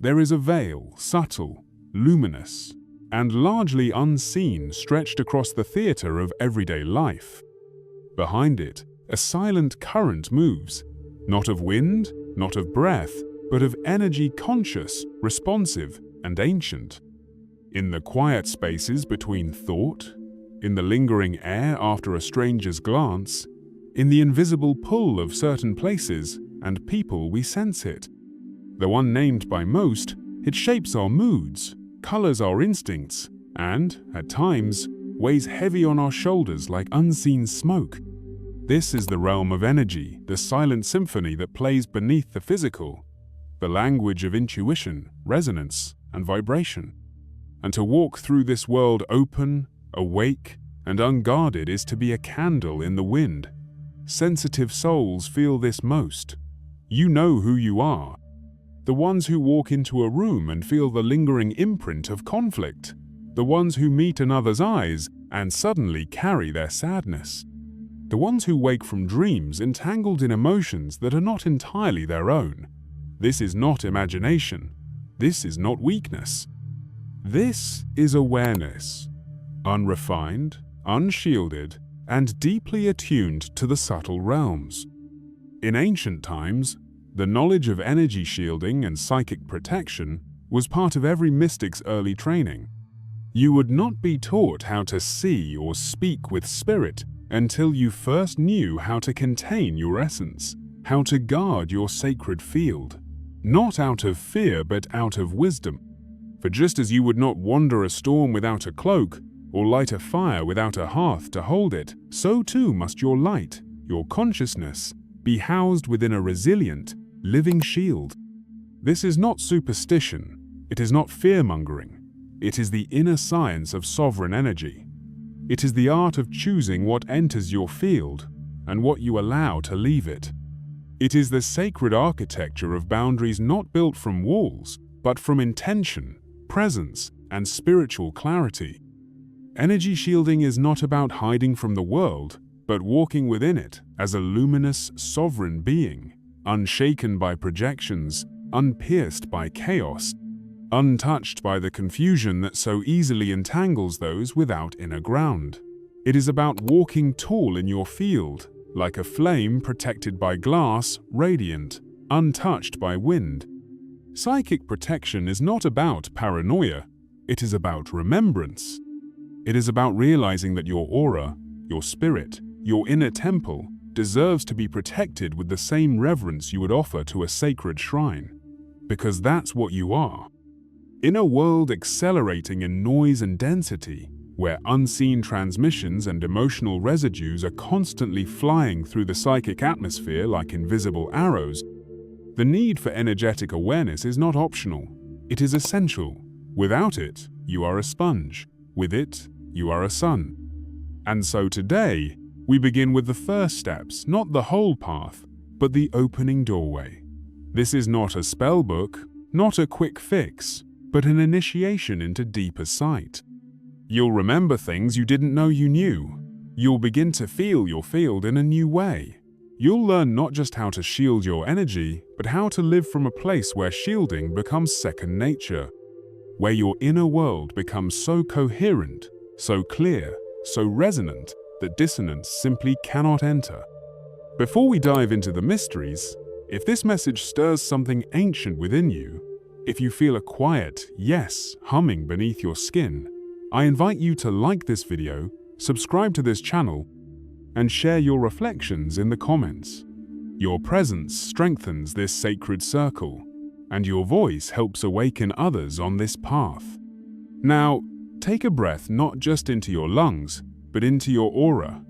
There is a veil, subtle, luminous, and largely unseen, stretched across the theater of everyday life. Behind it, a silent current moves, not of wind, not of breath, but of energy conscious, responsive, and ancient. In the quiet spaces between thought, in the lingering air after a stranger's glance, in the invisible pull of certain places and people, we sense it. Though unnamed by most, it shapes our moods, colors our instincts, and, at times, weighs heavy on our shoulders like unseen smoke. This is the realm of energy, the silent symphony that plays beneath the physical, the language of intuition, resonance, and vibration. And to walk through this world open, awake, and unguarded is to be a candle in the wind. Sensitive souls feel this most. You know who you are. The ones who walk into a room and feel the lingering imprint of conflict. The ones who meet another's eyes and suddenly carry their sadness. The ones who wake from dreams entangled in emotions that are not entirely their own. This is not imagination. This is not weakness. This is awareness. Unrefined, unshielded, and deeply attuned to the subtle realms. In ancient times, the knowledge of energy shielding and psychic protection was part of every mystic's early training. You would not be taught how to see or speak with spirit until you first knew how to contain your essence, how to guard your sacred field, not out of fear but out of wisdom. For just as you would not wander a storm without a cloak, or light a fire without a hearth to hold it, so too must your light, your consciousness, be housed within a resilient, living shield. This is not superstition, it is not fear-mongering, it is the inner science of sovereign energy. It is the art of choosing what enters your field and what you allow to leave it. It is the sacred architecture of boundaries not built from walls, but from intention, presence, and spiritual clarity. Energy shielding is not about hiding from the world, but walking within it as a luminous, sovereign being, unshaken by projections, unpierced by chaos, untouched by the confusion that so easily entangles those without inner ground. It is about walking tall in your field, like a flame protected by glass, radiant, untouched by wind. Psychic protection is not about paranoia, it is about remembrance. It is about realizing that your aura, your spirit, your inner temple deserves to be protected with the same reverence you would offer to a sacred shrine. Because that's what you are. In a world accelerating in noise and density, where unseen transmissions and emotional residues are constantly flying through the psychic atmosphere like invisible arrows, the need for energetic awareness is not optional. It is essential. Without it, you are a sponge. With it, you are a sun. And so today, we begin with the first steps, not the whole path, but the opening doorway. This is not a spell book, not a quick fix, but an initiation into deeper sight. You'll remember things you didn't know you knew. You'll begin to feel your field in a new way. You'll learn not just how to shield your energy, but how to live from a place where shielding becomes second nature, where your inner world becomes so coherent, so clear, so resonant that dissonance simply cannot enter. Before we dive into the mysteries, if this message stirs something ancient within you, if you feel a quiet yes humming beneath your skin, I invite you to like this video, subscribe to this channel, and share your reflections in the comments. Your presence strengthens this sacred circle, and your voice helps awaken others on this path. Now, take a breath not just into your lungs, but into your aura.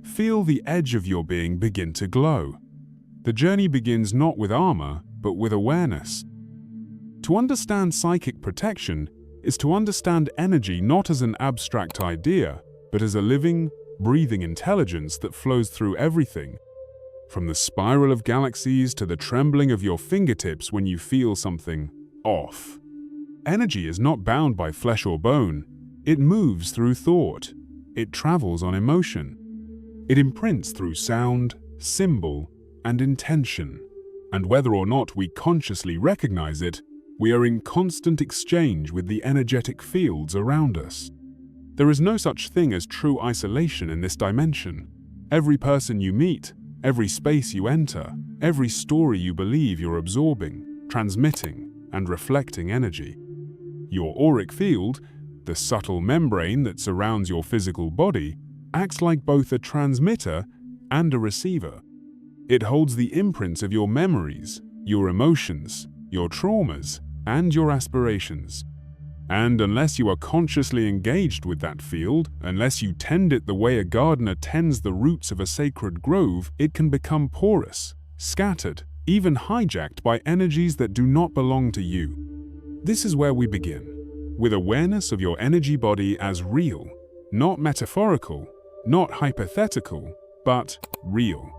Feel the edge of your being begin to glow. The journey begins not with armor, but with awareness. To understand psychic protection is to understand energy not as an abstract idea, but as a living, breathing intelligence that flows through everything. From the spiral of galaxies to the trembling of your fingertips when you feel something off. Energy is not bound by flesh or bone. It moves through thought. It travels on emotion. It imprints through sound, symbol, and intention. And whether or not we consciously recognize it, We are in constant exchange with the energetic fields around us. There is no such thing as true isolation in this dimension. Every person you meet, every space you enter, every story you believe you're absorbing, transmitting, and reflecting energy. Your auric field, the subtle membrane that surrounds your physical body, acts like both a transmitter and a receiver. It holds the imprints of your memories, your emotions, your traumas, and your aspirations. And unless you are consciously engaged with that field, unless you tend it the way a gardener tends the roots of a sacred grove, it can become porous, scattered, even hijacked by energies that do not belong to you. This is where we begin, with awareness of your energy body as real, not metaphorical, not hypothetical, but real.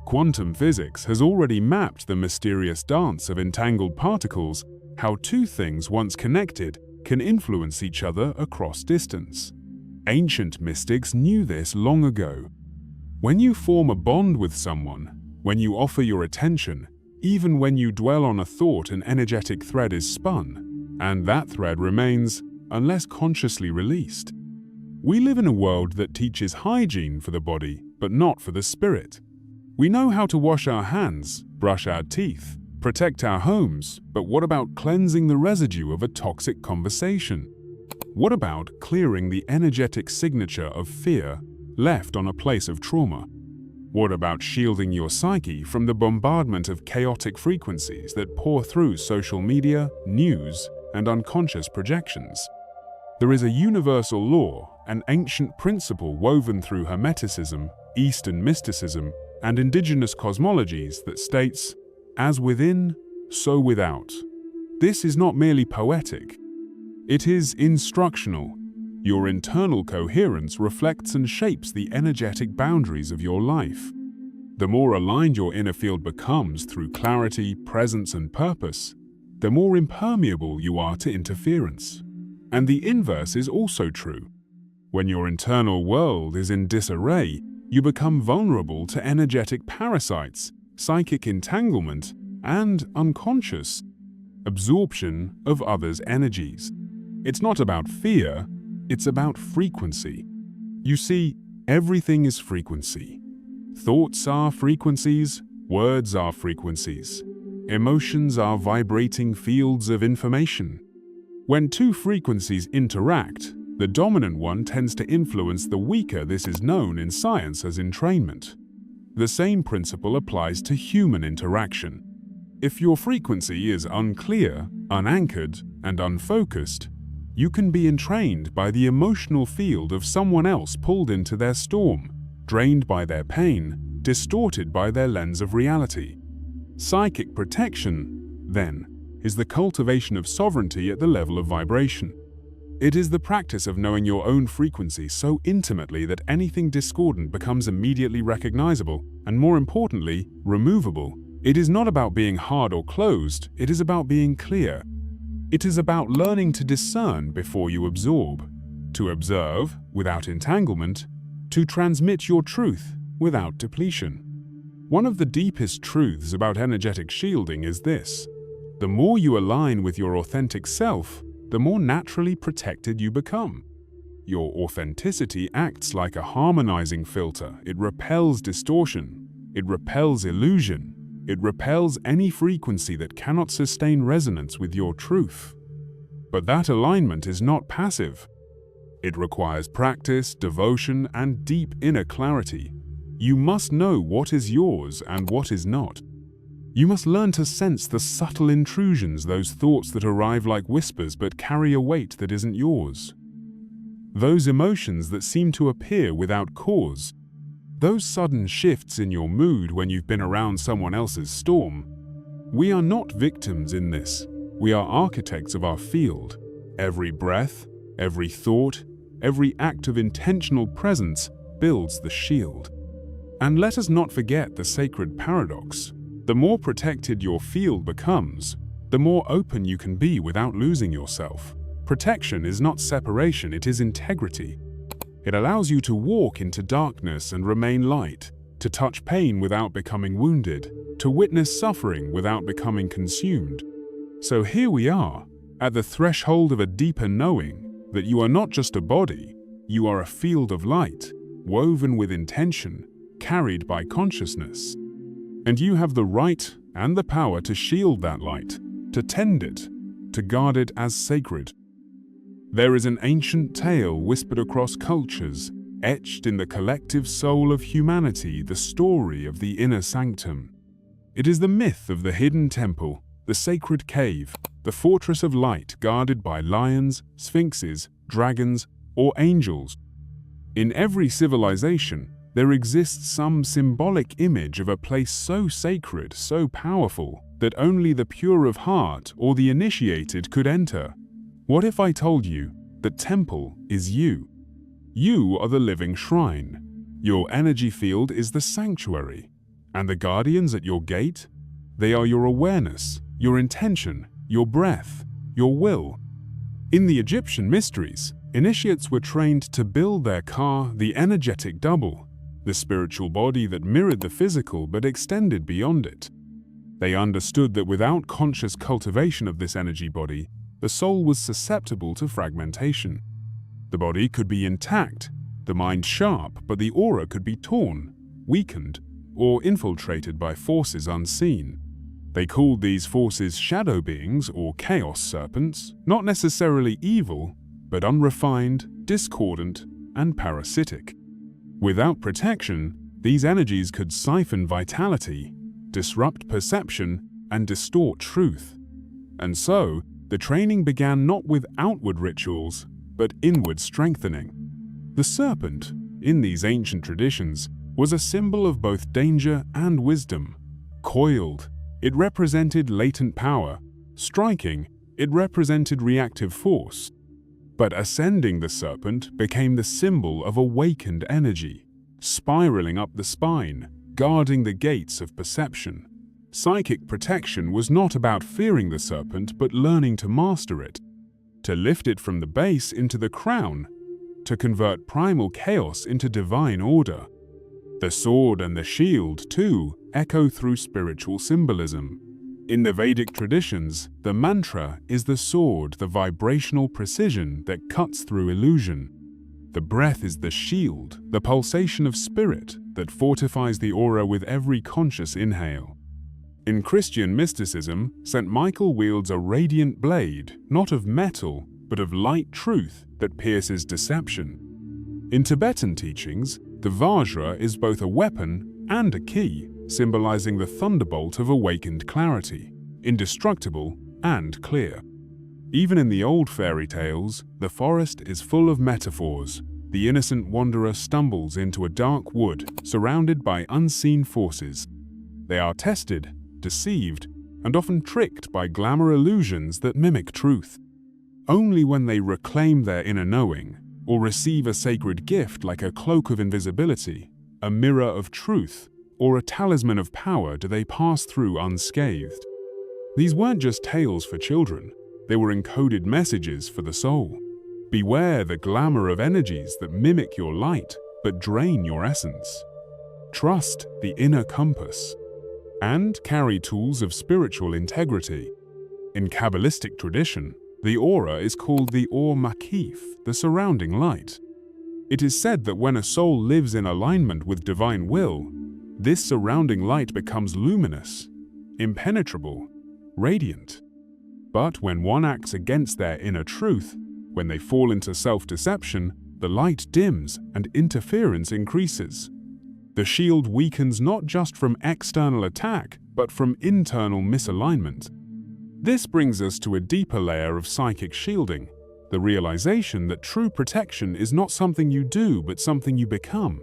Quantum physics has already mapped the mysterious dance of entangled particles, how two things once connected can influence each other across distance. Ancient mystics knew this long ago. When you form a bond with someone, when you offer your attention, even when you dwell on a thought, an energetic thread is spun, and that thread remains unless consciously released. We live in a world that teaches hygiene for the body, but not for the spirit. We know how to wash our hands, brush our teeth, protect our homes, but what about cleansing the residue of a toxic conversation? What about clearing the energetic signature of fear left on a place of trauma? What about shielding your psyche from the bombardment of chaotic frequencies that pour through social media, news, and unconscious projections? There is a universal law, an ancient principle woven through Hermeticism, Eastern mysticism, and indigenous cosmologies that states, "As within, so without." This is not merely poetic. It is instructional. Your internal coherence reflects and shapes the energetic boundaries of your life. The more aligned your inner field becomes through clarity, presence, and purpose, the more impermeable you are to interference. And the inverse is also true. When your internal world is in disarray, you become vulnerable to energetic parasites, psychic entanglement, and unconscious absorption of others' energies. It's not about fear, it's about frequency. You see, everything is frequency. Thoughts are frequencies, words are frequencies. Emotions are vibrating fields of information. When two frequencies interact, the dominant one tends to influence the weaker. This is known in science as entrainment. The same principle applies to human interaction. If your frequency is unclear, unanchored, and unfocused, you can be entrained by the emotional field of someone else, pulled into their storm, drained by their pain, distorted by their lens of reality. Psychic protection, then, is the cultivation of sovereignty at the level of vibration. It is the practice of knowing your own frequency so intimately that anything discordant becomes immediately recognizable and, more importantly, removable. It is not about being hard or closed, it is about being clear. It is about learning to discern before you absorb, to observe without entanglement, to transmit your truth without depletion. One of the deepest truths about energetic shielding is this: the more you align with your authentic self, the more naturally protected you become. Your authenticity acts like a harmonizing filter. It repels distortion, it repels illusion, it repels any frequency that cannot sustain resonance with your truth. But that alignment is not passive. It requires practice, devotion, and deep inner clarity. You must know what is yours and what is not. You must learn to sense the subtle intrusions, those thoughts that arrive like whispers but carry a weight that isn't yours. Those emotions that seem to appear without cause. Those sudden shifts in your mood when you've been around someone else's storm. We are not victims in this. We are architects of our field. Every breath, every thought, every act of intentional presence builds the shield. And let us not forget the sacred paradox. The more protected your field becomes, the more open you can be without losing yourself. Protection is not separation, it is integrity. It allows you to walk into darkness and remain light, to touch pain without becoming wounded, to witness suffering without becoming consumed. So here we are, at the threshold of a deeper knowing that you are not just a body, you are a field of light, woven with intention, carried by consciousness. And you have the right and the power to shield that light, to tend it, to guard it as sacred. There is an ancient tale whispered across cultures, etched in the collective soul of humanity, the story of the inner sanctum. It is the myth of the hidden temple, the sacred cave, the fortress of light guarded by lions, sphinxes, dragons, or angels. In every civilization, there exists some symbolic image of a place so sacred, so powerful, that only the pure of heart or the initiated could enter. What if I told you that temple is you? You are the living shrine. Your energy field is the sanctuary. And the guardians at your gate? They are your awareness, your intention, your breath, your will. In the Egyptian mysteries, initiates were trained to build their car, the energetic double, the spiritual body that mirrored the physical but extended beyond it. They understood that without conscious cultivation of this energy body, the soul was susceptible to fragmentation. The body could be intact, the mind sharp, but the aura could be torn, weakened, or infiltrated by forces unseen. They called these forces shadow beings or chaos serpents, not necessarily evil, but unrefined, discordant, and parasitic. Without protection, these energies could siphon vitality, disrupt perception, and distort truth. And so, the training began not with outward rituals, but inward strengthening. The serpent, in these ancient traditions, was a symbol of both danger and wisdom. Coiled, it represented latent power. Striking, it represented reactive force. But ascending the serpent became the symbol of awakened energy, spiraling up the spine, guarding the gates of perception. Psychic protection was not about fearing the serpent, but learning to master it, to lift it from the base into the crown, to convert primal chaos into divine order. The sword and the shield, too, echo through spiritual symbolism. In the Vedic traditions, the mantra is the sword, the vibrational precision that cuts through illusion. The breath is the shield, the pulsation of spirit that fortifies the aura with every conscious inhale. In Christian mysticism, St. Michael wields a radiant blade, not of metal, but of light truth that pierces deception. In Tibetan teachings, the Vajra is both a weapon and a key, symbolizing the thunderbolt of awakened clarity, indestructible and clear. Even in the old fairy tales, the forest is full of metaphors. The innocent wanderer stumbles into a dark wood surrounded by unseen forces. They are tested, deceived, and often tricked by glamour illusions that mimic truth. Only when they reclaim their inner knowing, or receive a sacred gift like a cloak of invisibility, a mirror of truth, or a talisman of power do they pass through unscathed. These weren't just tales for children, they were encoded messages for the soul. Beware the glamour of energies that mimic your light but drain your essence. Trust the inner compass. And carry tools of spiritual integrity. In Kabbalistic tradition, the aura is called the Or Makif, the surrounding light. It is said that when a soul lives in alignment with divine will, this surrounding light becomes luminous, impenetrable, radiant. But when one acts against their inner truth, when they fall into self-deception, the light dims and interference increases. The shield weakens not just from external attack, but from internal misalignment. This brings us to a deeper layer of psychic shielding, the realization that true protection is not something you do, but something you become.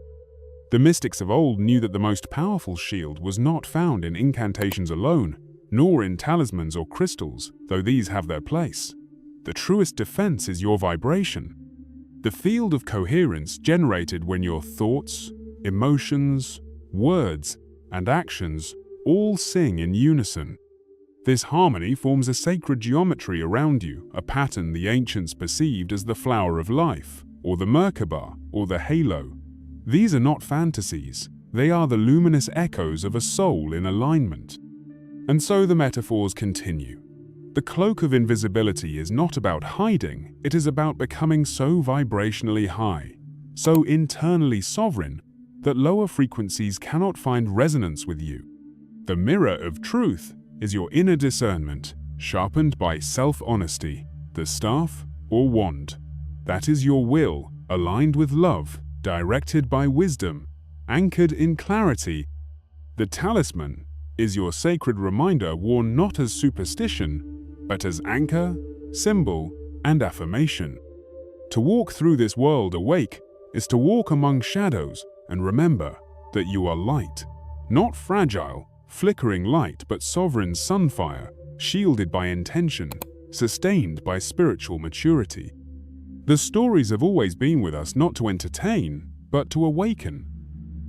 The mystics of old knew that the most powerful shield was not found in incantations alone, nor in talismans or crystals, though these have their place. The truest defense is your vibration. The field of coherence generated when your thoughts, emotions, words, and actions all sing in unison. This harmony forms a sacred geometry around you, a pattern the ancients perceived as the flower of life, or the Merkaba, or the halo. These are not fantasies, they are the luminous echoes of a soul in alignment. And so the metaphors continue. The cloak of invisibility is not about hiding, it is about becoming so vibrationally high, so internally sovereign, that lower frequencies cannot find resonance with you. The mirror of truth is your inner discernment, sharpened by self-honesty, the staff or wand. That is your will, aligned with love, directed by wisdom, anchored in clarity. The talisman is your sacred reminder worn not as superstition, but as anchor, symbol, and affirmation. To walk through this world awake is to walk among shadows and remember that you are light, not fragile, flickering light, but sovereign sunfire, shielded by intention, sustained by spiritual maturity. The stories have always been with us not to entertain, but to awaken,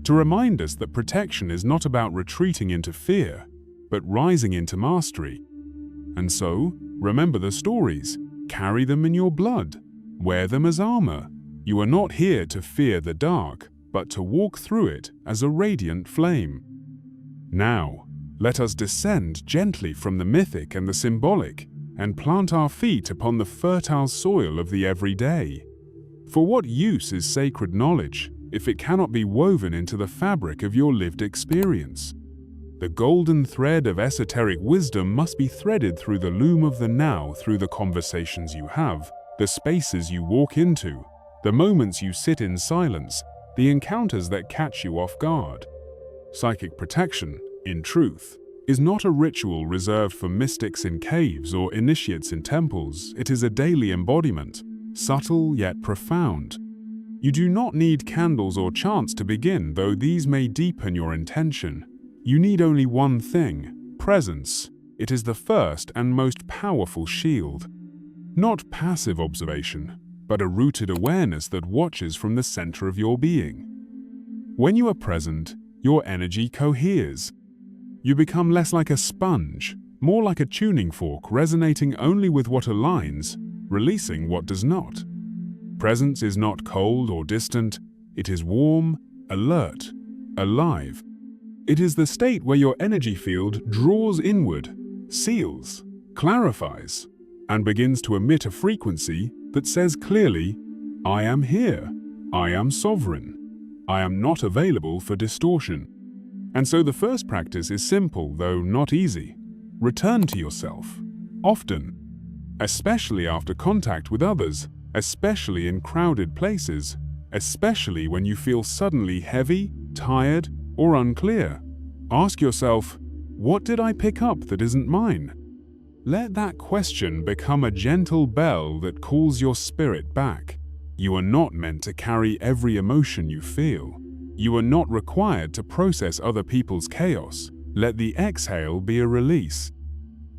to remind us that protection is not about retreating into fear, but rising into mastery. And so, remember the stories, carry them in your blood, wear them as armor. You are not here to fear the dark, but to walk through it as a radiant flame. Now, let us descend gently from the mythic and the symbolic, and plant our feet upon the fertile soil of the everyday. For what use is sacred knowledge if it cannot be woven into the fabric of your lived experience? The golden thread of esoteric wisdom must be threaded through the loom of the now, through the conversations you have, the spaces you walk into, the moments you sit in silence, the encounters that catch you off guard. Psychic protection, in truth, is not a ritual reserved for mystics in caves or initiates in temples. It is a daily embodiment, subtle yet profound. You do not need candles or chants to begin, though these may deepen your intention. You need only one thing: presence. It is the first and most powerful shield. Not passive observation, but a rooted awareness that watches from the center of your being. When you are present, your energy coheres. You become less like a sponge, more like a tuning fork, resonating only with what aligns, releasing what does not. Presence is not cold or distant, it is warm, alert, alive. It is the state where your energy field draws inward, seals, clarifies, and begins to emit a frequency that says clearly, I am here, I am sovereign, I am not available for distortion. And so the first practice is simple, though not easy. Return to yourself, often, especially after contact with others, especially in crowded places, especially when you feel suddenly heavy, tired, or unclear. Ask yourself, what did I pick up that isn't mine? Let that question become a gentle bell that calls your spirit back. You are not meant to carry every emotion you feel. You are not required to process other people's chaos. Let the exhale be a release.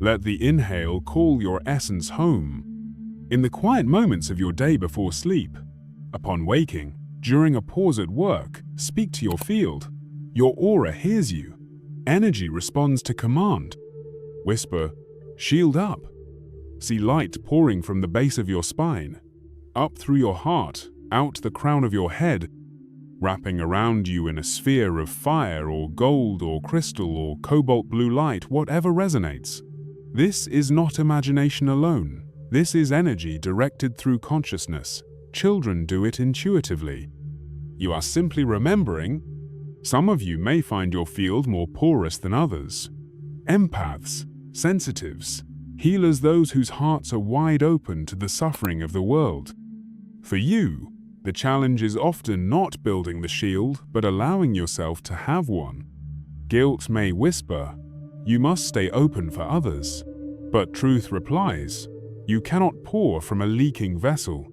Let the inhale call your essence home. In the quiet moments of your day before sleep, upon waking, during a pause at work, speak to your field. Your aura hears you. Energy responds to command. Whisper, shield up. See light pouring from the base of your spine, up through your heart, out the crown of your head, wrapping around you in a sphere of fire or gold or crystal or cobalt blue light, whatever resonates. This is not imagination alone. This is energy directed through consciousness. Children do it intuitively. You are simply remembering. Some of you may find your field more porous than others. Empaths, sensitives, healers, those whose hearts are wide open to the suffering of the world. For you, the challenge is often not building the shield, but allowing yourself to have one. Guilt may whisper, you must stay open for others. But truth replies, you cannot pour from a leaking vessel.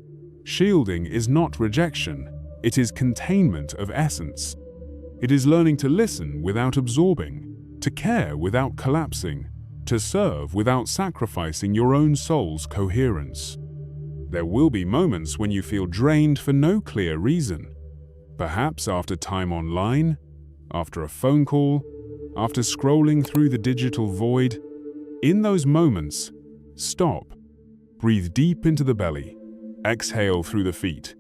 Shielding is not rejection, it is containment of essence. It is learning to listen without absorbing, to care without collapsing, to serve without sacrificing your own soul's coherence. There will be moments when you feel drained for no clear reason. Perhaps after time online, after a phone call, after scrolling through the digital void. In those moments, stop. Breathe deep into the belly. Exhale through the feet.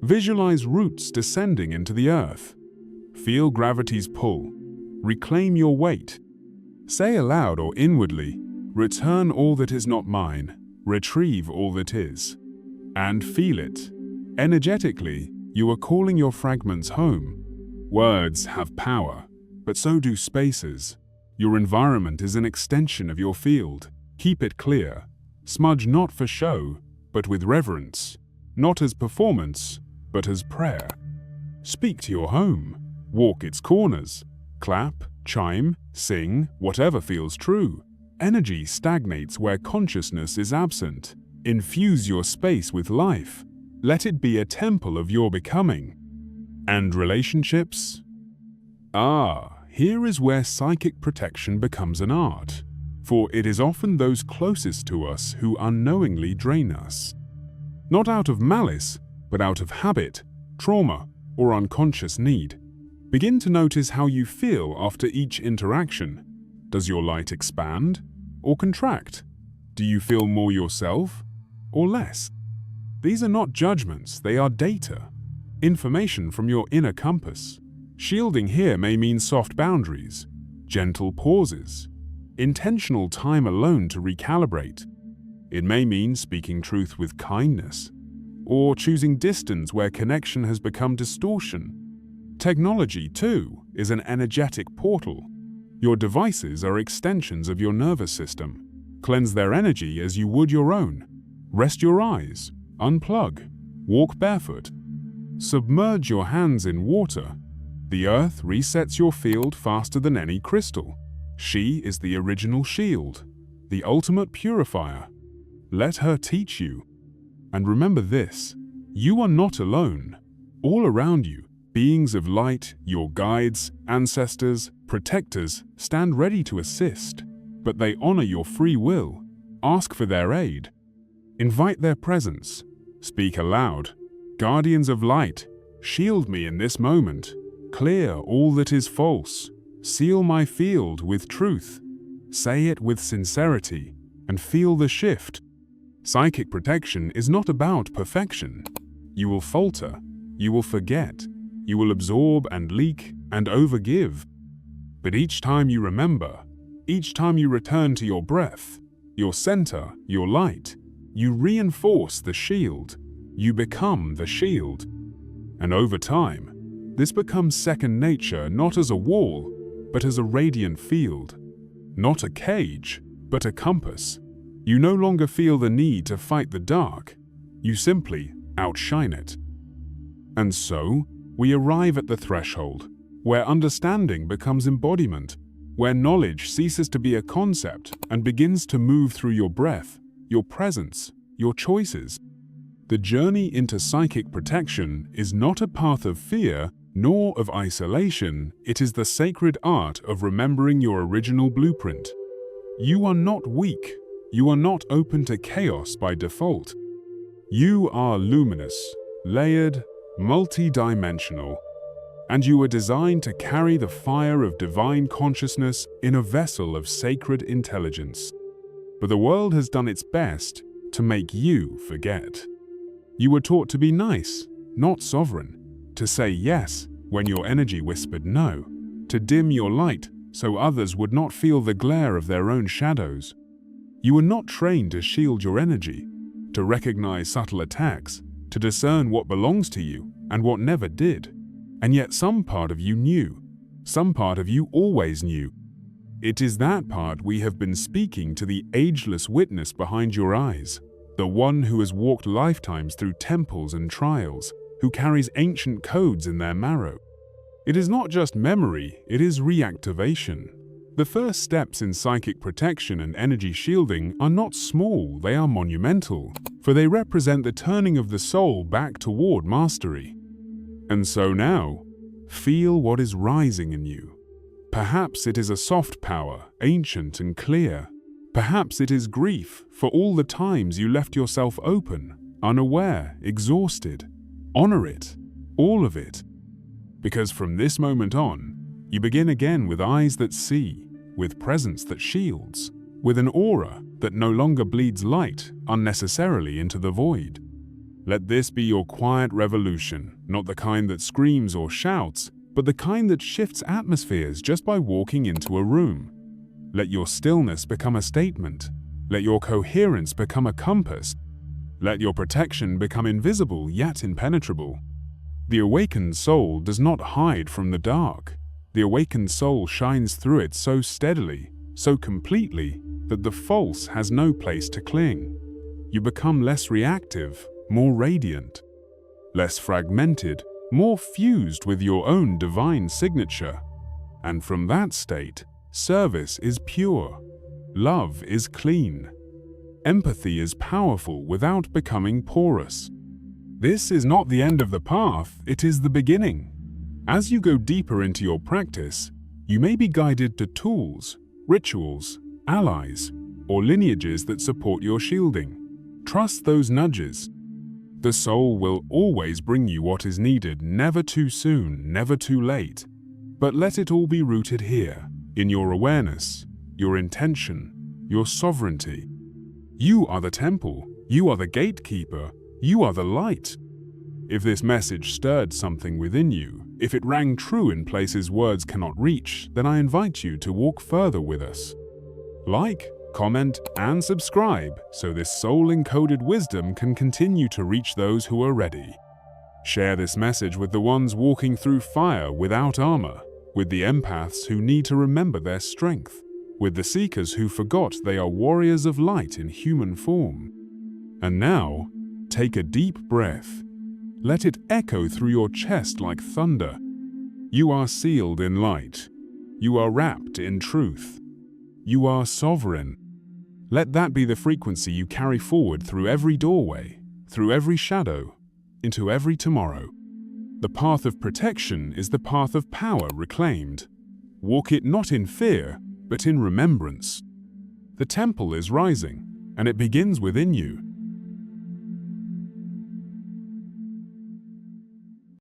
Visualize roots descending into the earth. Feel gravity's pull. Reclaim your weight. Say aloud or inwardly, Return all that is not mine, retrieve all that is, and feel it. Energetically, you are calling your fragments home. Words have power, but so do spaces. Your environment is an extension of your field. Keep it clear. Smudge not for show, but with reverence. Not as performance, but as prayer. Speak to your home. Walk its corners. Clap, chime, sing, whatever feels true. Energy stagnates where consciousness is absent. Infuse your space with life. Let it be a temple of your becoming. And relationships? Here is where psychic protection becomes an art, for it is often those closest to us who unknowingly drain us. Not out of malice, but out of habit, trauma, or unconscious need. Begin to notice how you feel after each interaction. Does your light expand or contract? Do you feel more yourself or less? These are not judgments, they are data. Information from your inner compass. Shielding here may mean soft boundaries, gentle pauses, intentional time alone to recalibrate. It may mean speaking truth with kindness, or choosing distance where connection has become distortion. Technology, too, is an energetic portal. Your devices are extensions of your nervous system. Cleanse their energy as you would your own. Rest your eyes, unplug, walk barefoot. Submerge your hands in water. The earth resets your field faster than any crystal. She is the original shield, the ultimate purifier. Let her teach you. And remember this, you are not alone. All around you, beings of light, your guides, ancestors, protectors, stand ready to assist, but they honor your free will. Ask for their aid. Invite their presence. Speak aloud. Guardians of light, shield me in this moment. Clear all that is false. Seal my field with truth. Say it with sincerity and feel the shift. Psychic protection is not about perfection. You will falter, you will forget, you will absorb and leak and overgive. But each time you remember, each time you return to your breath, your center, your light, you reinforce the shield. You become the shield. And over time, this becomes second nature, not as a wall, but as a radiant field. Not a cage, but a compass. You no longer feel the need to fight the dark. You simply outshine it. And so, we arrive at the threshold, where understanding becomes embodiment, where knowledge ceases to be a concept and begins to move through your breath, your presence, your choices. The journey into psychic protection is not a path of fear nor of isolation, it is the sacred art of remembering your original blueprint. You are not weak. You are not open to chaos by default. You are luminous, layered, multi-dimensional, and you are designed to carry the fire of divine consciousness in a vessel of sacred intelligence. But the world has done its best to make you forget. You were taught to be nice, not sovereign, to say yes when your energy whispered no, to dim your light so others would not feel the glare of their own shadows. You were not trained to shield your energy, to recognize subtle attacks, to discern what belongs to you and what never did. And yet some part of you knew. Some part of you always knew. It is that part we have been speaking to the ageless witness behind your eyes, the one who has walked lifetimes through temples and trials, who carries ancient codes in their marrow. It is not just memory, it is reactivation. The first steps in psychic protection and energy shielding are not small, they are monumental, for they represent the turning of the soul back toward mastery. And so now, feel what is rising in you. Perhaps it is a soft power, ancient and clear. Perhaps it is grief for all the times you left yourself open, unaware, exhausted. Honor it, all of it. Because from this moment on, you begin again with eyes that see, with presence that shields, with an aura that no longer bleeds light unnecessarily into the void. Let this be your quiet revolution, not the kind that screams or shouts, but the kind that shifts atmospheres just by walking into a room. Let your stillness become a statement. Let your coherence become a compass. Let your protection become invisible yet impenetrable. The awakened soul does not hide from the dark. The awakened soul shines through it so steadily, so completely, that the false has no place to cling. You become less reactive, more radiant. Less fragmented, more fused with your own divine signature. And from that state, service is pure. Love is clean. Empathy is powerful without becoming porous. This is not the end of the path, it is the beginning. As you go deeper into your practice, you may be guided to tools, rituals, allies, or lineages that support your shielding. Trust those nudges. The soul will always bring you what is needed, never too soon, never too late. But let it all be rooted here, in your awareness, your intention, your sovereignty. You are the temple, you are the gatekeeper, you are the light. If this message stirred something within you, if it rang true in places words cannot reach, then I invite you to walk further with us. Like, comment, and subscribe so this soul-encoded wisdom can continue to reach those who are ready. Share this message with the ones walking through fire without armor, with the empaths who need to remember their strength, with the seekers who forgot they are warriors of light in human form. And now, take a deep breath. Let it echo through your chest like thunder. You are sealed in light. You are wrapped in truth. You are sovereign. Let that be the frequency you carry forward through every doorway, through every shadow, into every tomorrow. The path of protection is the path of power reclaimed. Walk it not in fear, but in remembrance. The temple is rising, and it begins within you.